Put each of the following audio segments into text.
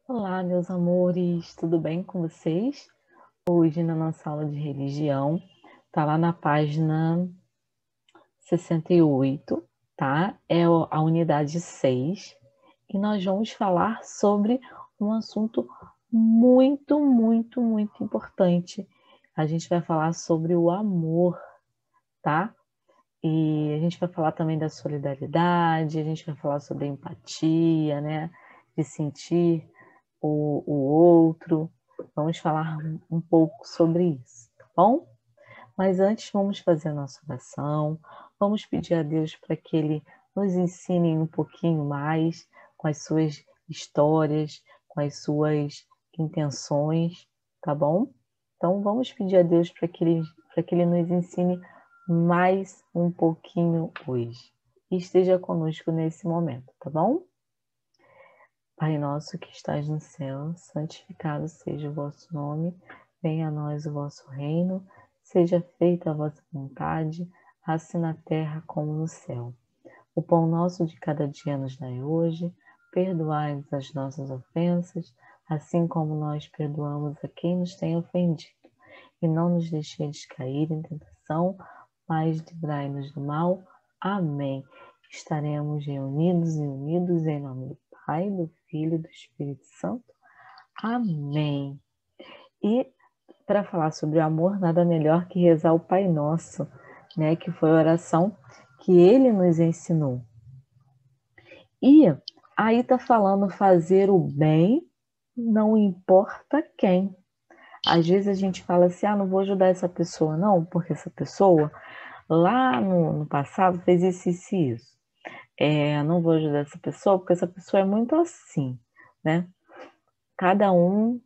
Olá, meus amores, tudo bem com vocês? Hoje, na nossa aula de religião, tá lá na página 68, tá? É a unidade 6, e nós vamos falar sobre um assunto muito importante. A gente vai falar sobre o amor, tá? E a gente vai falar também da solidariedade, a gente vai falar sobre a empatia, né? De sentir o outro. Vamos falar um pouco sobre isso, tá bom? Mas antes vamos fazer a nossa oração, vamos pedir a Deus para que Ele nos ensine um pouquinho mais com as suas histórias, com as suas intenções, tá bom? Então vamos pedir a Deus para que Ele nos ensine mais um pouquinho hoje. E esteja conosco nesse momento, tá bom? Pai nosso que estás no céu, santificado seja o vosso nome, venha a nós o vosso reino, seja feita a vossa vontade, assim na terra como no céu. O pão nosso de cada dia nos dai hoje, perdoai-nos as nossas ofensas, assim como nós perdoamos a quem nos tem ofendido. E não nos deixeis cair em tentação, mas livrai-nos do mal. Amém. Estaremos reunidos e unidos em nome do Pai, do Filho e do Espírito Santo. Amém. E para falar sobre o amor, nada melhor que rezar o Pai Nosso, né? Que foi a oração que ele nos ensinou. E aí está falando fazer o bem, não importa quem. Às vezes a gente fala assim, não vou ajudar essa pessoa não, porque essa pessoa lá no passado fez isso e isso. Não vou ajudar essa pessoa porque essa pessoa é muito assim, né? Cada um,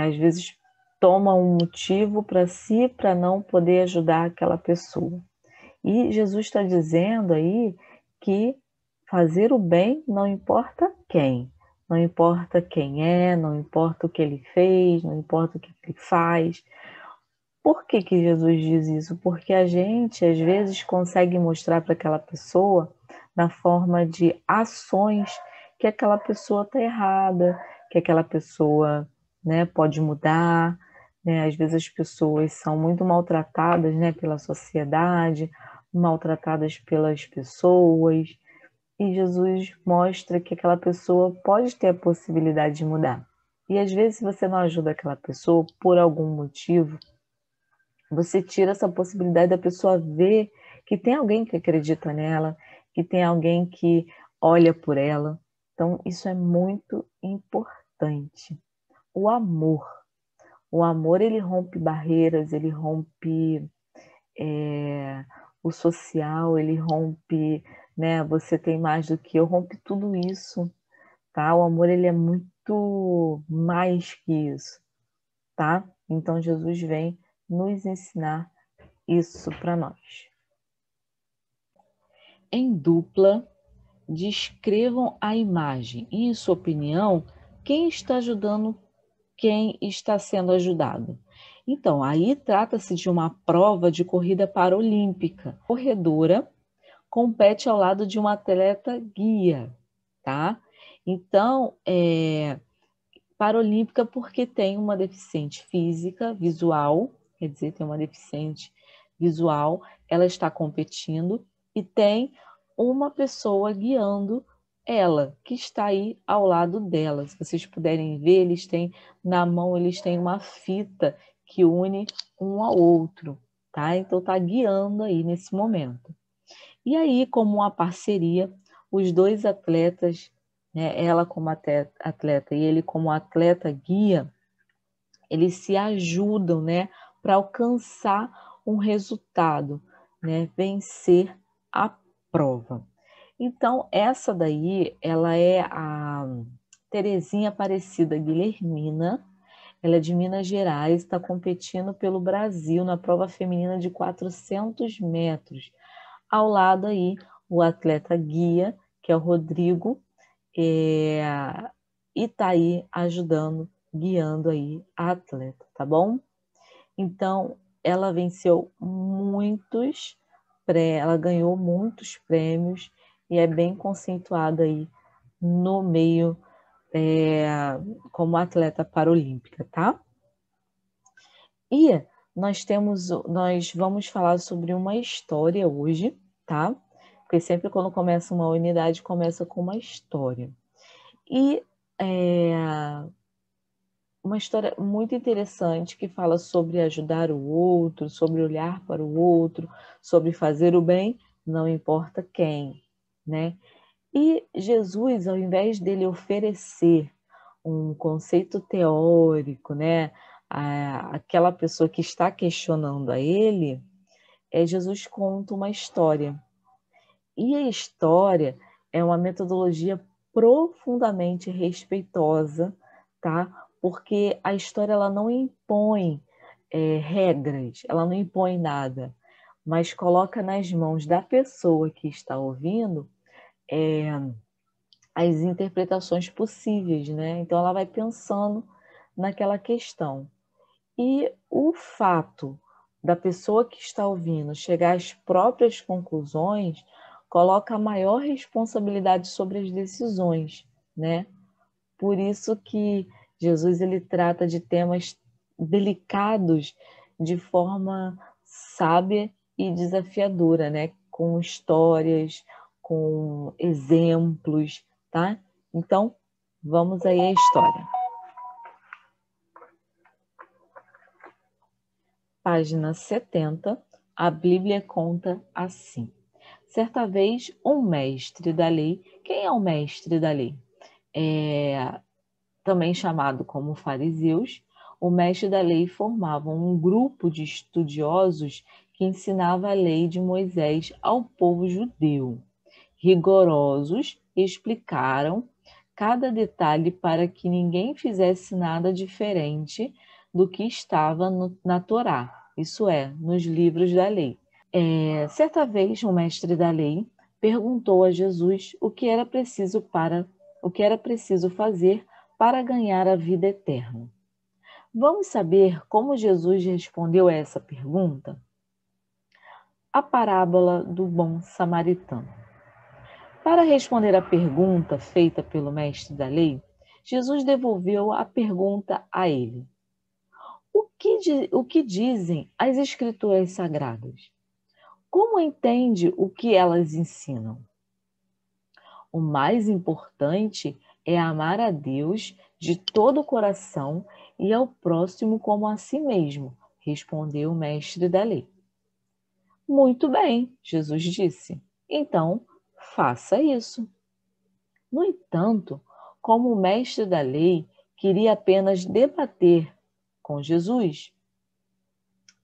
às vezes, toma um motivo para si para não poder ajudar aquela pessoa. E Jesus está dizendo aí que fazer o bem não importa quem. Não importa quem é, não importa o que ele fez, não importa o que ele faz. Por que que Jesus diz isso? Porque a gente, às vezes, consegue mostrar para aquela pessoa, na forma de ações, que aquela pessoa está errada, que aquela pessoa, né, pode mudar. Né? Às vezes as pessoas são muito maltratadas, né, pela sociedade, maltratadas pelas pessoas, e Jesus mostra que aquela pessoa pode ter a possibilidade de mudar. E às vezes, se você não ajuda aquela pessoa por algum motivo, você tira essa possibilidade da pessoa ver que tem alguém que acredita nela, que tem alguém que olha por ela. Então, isso é muito importante. O amor. O amor, ele rompe barreiras, ele rompe o social, ele rompe, né? Você tem mais do que eu, rompe tudo isso, tá? O amor, ele é muito mais que isso, tá? Então, Jesus vem nos ensinar isso para nós. Em dupla, descrevam a imagem e, em sua opinião, quem está ajudando quem está sendo ajudado. Então, aí trata-se de uma prova de corrida paralímpica. A corredora compete ao lado de um atleta guia, tá? Então, paralímpica porque tem uma deficiente física, visual, quer dizer, tem uma deficiente visual, ela está competindo e tem uma pessoa guiando ela, que está aí ao lado dela. Se vocês puderem ver, eles têm na mão, eles têm uma fita que une um ao outro, tá? Então tá guiando aí nesse momento. E aí, como uma parceria, os dois atletas, né, ela como atleta e ele como atleta guia, eles se ajudam, né, para alcançar um resultado, né, vencer a prova. Então, essa daí, ela é a Terezinha Aparecida Guilhermina, ela é de Minas Gerais, está competindo pelo Brasil na prova feminina de 400 metros. Ao lado aí, o atleta guia, que é o Rodrigo, e está aí ajudando, guiando aí a atleta, tá bom? Então, ela venceu ela ganhou muitos prêmios e é bem conceituada aí no meio como atleta paralímpica, tá? E nós vamos falar sobre uma história hoje, tá? Porque sempre quando começa uma unidade, começa com uma história. E uma história muito interessante que fala sobre ajudar o outro, sobre olhar para o outro, sobre fazer o bem, não importa quem, né? E Jesus, ao invés dele oferecer um conceito teórico, né, aquela pessoa que está questionando a ele, Jesus conta uma história. E a história é uma metodologia profundamente respeitosa, tá? Porque a história ela não impõe regras, ela não impõe nada, mas coloca nas mãos da pessoa que está ouvindo as interpretações possíveis, né? Então ela vai pensando naquela questão. E o fato da pessoa que está ouvindo chegar às próprias conclusões coloca a maior responsabilidade sobre as decisões, né? Por isso que Jesus ele trata de temas delicados de forma sábia e desafiadora, né? Com histórias, com exemplos, tá? Então, vamos aí à história. Página 70, a Bíblia conta assim. Certa vez, um mestre da lei, quem é o mestre da lei? Também chamado como fariseus, o mestre da lei formava um grupo de estudiosos que ensinava a lei de Moisés ao povo judeu. Rigorosos, explicaram cada detalhe para que ninguém fizesse nada diferente do que estava na Torá, isso é, nos livros da lei. Certa vez, o mestre da lei perguntou a Jesus o que era preciso fazer para ganhar a vida eterna. Vamos saber como Jesus respondeu a essa pergunta? A parábola do bom samaritano. Para responder à pergunta feita pelo mestre da lei, Jesus devolveu a pergunta a ele. O que dizem as escrituras sagradas? Como entende o que elas ensinam? O mais importante é amar a Deus de todo o coração e ao próximo como a si mesmo, respondeu o mestre da lei. Muito bem, Jesus disse. Então, faça isso. No entanto, como o mestre da lei queria apenas debater com Jesus,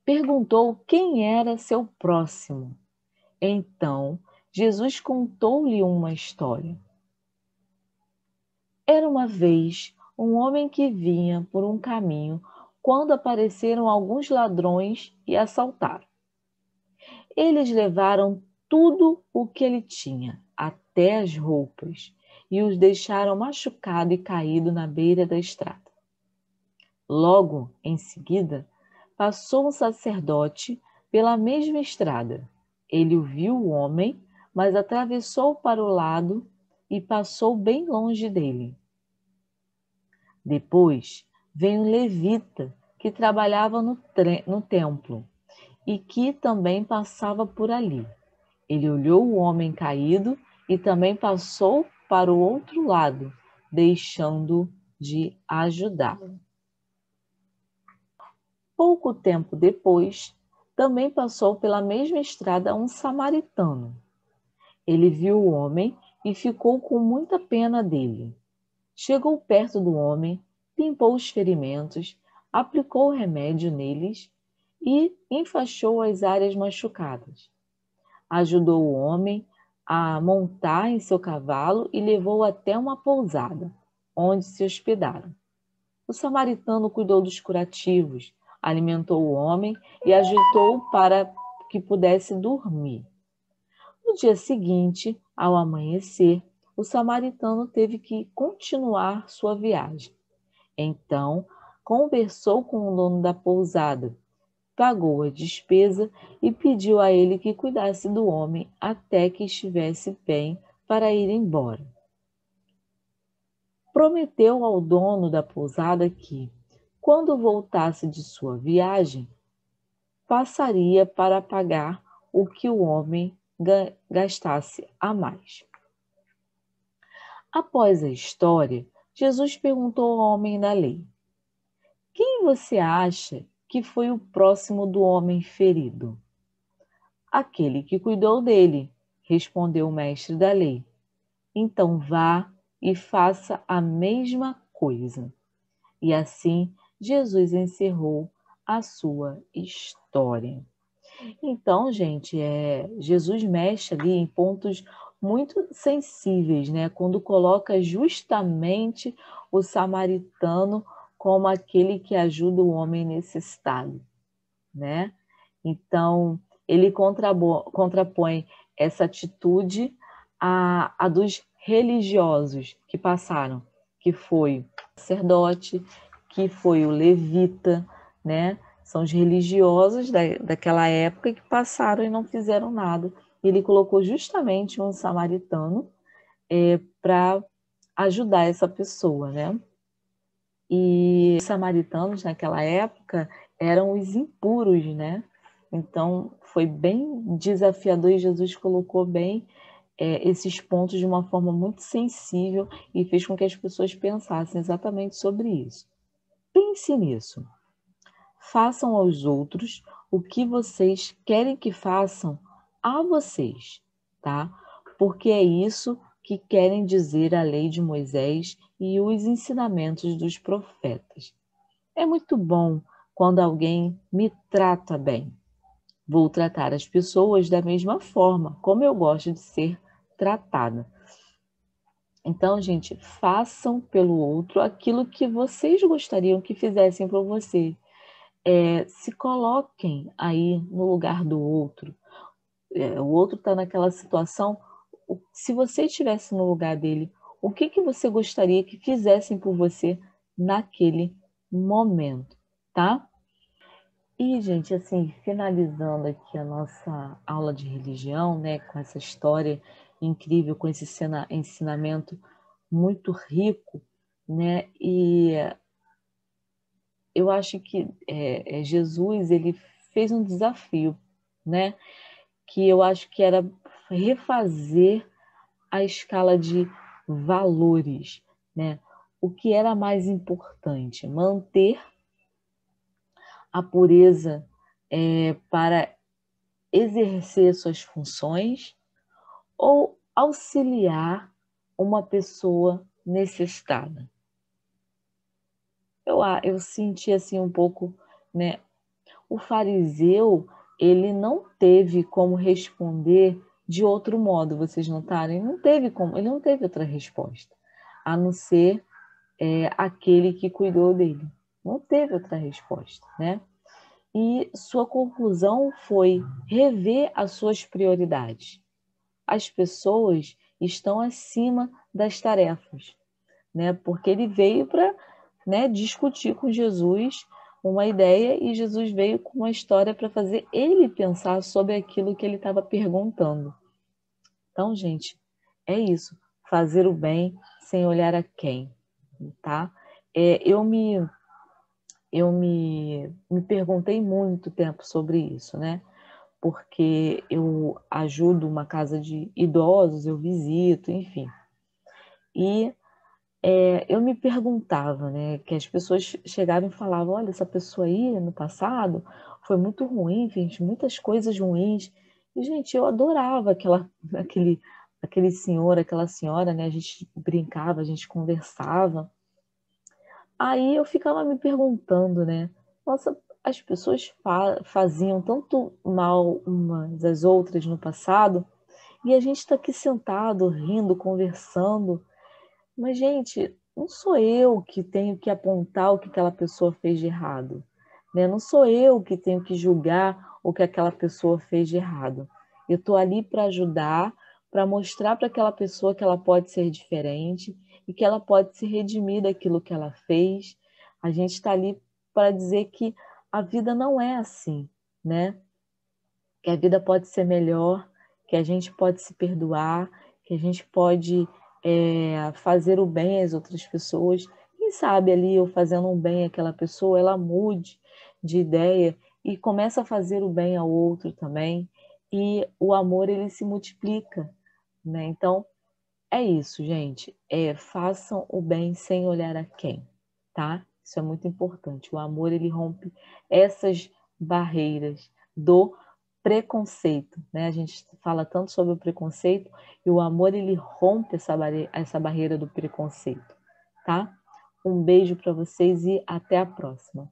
perguntou quem era seu próximo. Então, Jesus contou-lhe uma história. Era uma vez um homem que vinha por um caminho quando apareceram alguns ladrões e assaltaram. Eles levaram tudo o que ele tinha, até as roupas, e os deixaram machucado e caído na beira da estrada. Logo em seguida, passou um sacerdote pela mesma estrada. Ele viu o homem, mas atravessou para o lado e passou bem longe dele. Depois veio um levita que trabalhava no templo e que também passava por ali. Ele olhou o homem caído e também passou para o outro lado, deixando de ajudá-lo. Pouco tempo depois, também passou pela mesma estrada um samaritano. Ele viu o homem e ficou com muita pena dele. Chegou perto do homem, limpou os ferimentos, aplicou o remédio neles e enfaixou as áreas machucadas. Ajudou o homem a montar em seu cavalo e levou-o até uma pousada, onde se hospedaram. O samaritano cuidou dos curativos, alimentou o homem e ajeitou-o para que pudesse dormir. No dia seguinte, ao amanhecer, o samaritano teve que continuar sua viagem. Então, conversou com o dono da pousada, pagou a despesa e pediu a ele que cuidasse do homem até que estivesse bem para ir embora. prometeu ao dono da pousada que, quando voltasse de sua viagem, passaria para pagar o que o homem gastasse a mais. Após a história, Jesus perguntou ao homem da lei: quem você acha que foi o próximo do homem ferido? Aquele que cuidou dele, respondeu o mestre da lei. Então vá e faça a mesma coisa. E assim Jesus encerrou a sua história. Então, gente, Jesus mexe ali em pontos muito sensíveis, né? Quando coloca justamente o samaritano como aquele que ajuda o homem necessitado, né? Então, ele contrapõe essa atitude à dos religiosos que passaram, que foi o sacerdote, que foi o levita, né? São os religiosos daquela época que passaram e não fizeram nada. Ele colocou justamente um samaritano para ajudar essa pessoa, né? E os samaritanos naquela época eram os impuros, né? Então foi bem desafiador e Jesus colocou bem esses pontos de uma forma muito sensível e fez com que as pessoas pensassem exatamente sobre isso. Pense nisso. Façam aos outros o que vocês querem que façam a vocês, tá? Porque é isso que querem dizer a lei de Moisés e os ensinamentos dos profetas. É muito bom quando alguém me trata bem. Vou tratar as pessoas da mesma forma, como eu gosto de ser tratada. Então, gente, façam pelo outro aquilo que vocês gostariam que fizessem por você. Se coloquem aí no lugar do outro. O outro está naquela situação. Se você estivesse no lugar dele, o que você gostaria que fizessem por você naquele momento, tá? E, gente, assim, finalizando aqui a nossa aula de religião, né, com essa história incrível, com esse ensinamento muito rico, né, e eu acho que Jesus, ele fez um desafio, né, que eu acho que era refazer a escala de valores, né, o que era mais importante, manter a pureza para exercer suas funções ou auxiliar uma pessoa necessitada. Eu senti assim um pouco, né? O fariseu, ele não teve como responder de outro modo, vocês notaram? Ele não teve outra resposta, a não ser aquele que cuidou dele. Não teve outra resposta, né? E sua conclusão foi rever as suas prioridades. As pessoas estão acima das tarefas, né? Porque ele veio para, né, discutir com Jesus uma ideia e Jesus veio com uma história para fazer ele pensar sobre aquilo que ele estava perguntando. Então, gente, é isso. Fazer o bem sem olhar a quem, tá? Eu me perguntei muito tempo sobre isso, né? Porque eu ajudo uma casa de idosos, eu visito, enfim. E eu me perguntava, né, que as pessoas chegavam e falavam, olha, essa pessoa aí no passado foi muito ruim, fez muitas coisas ruins. E, gente, eu adorava aquele senhor, aquela senhora, né? A gente brincava, a gente conversava. Aí eu ficava me perguntando, né? Nossa, as pessoas faziam tanto mal umas às outras no passado, e a gente está aqui sentado, rindo, conversando. Mas, gente, não sou eu que tenho que apontar o que aquela pessoa fez de errado, né? Não sou eu que tenho que julgar o que aquela pessoa fez de errado. Eu estou ali para ajudar, para mostrar para aquela pessoa que ela pode ser diferente e que ela pode se redimir daquilo que ela fez. A gente está ali para dizer que a vida não é assim, né? Que a vida pode ser melhor, que a gente pode se perdoar, que a gente pode fazer o bem às outras pessoas. Quem sabe ali eu fazendo um bem àquela pessoa, ela mude de ideia e começa a fazer o bem ao outro também. E o amor, ele se multiplica, né? Então, é isso, gente. Façam o bem sem olhar a quem, tá? Isso é muito importante. O amor, ele rompe essas barreiras do preconceito, né? A gente fala tanto sobre o preconceito e o amor, ele rompe essa barreira do preconceito, tá? Um beijo para vocês e até a próxima.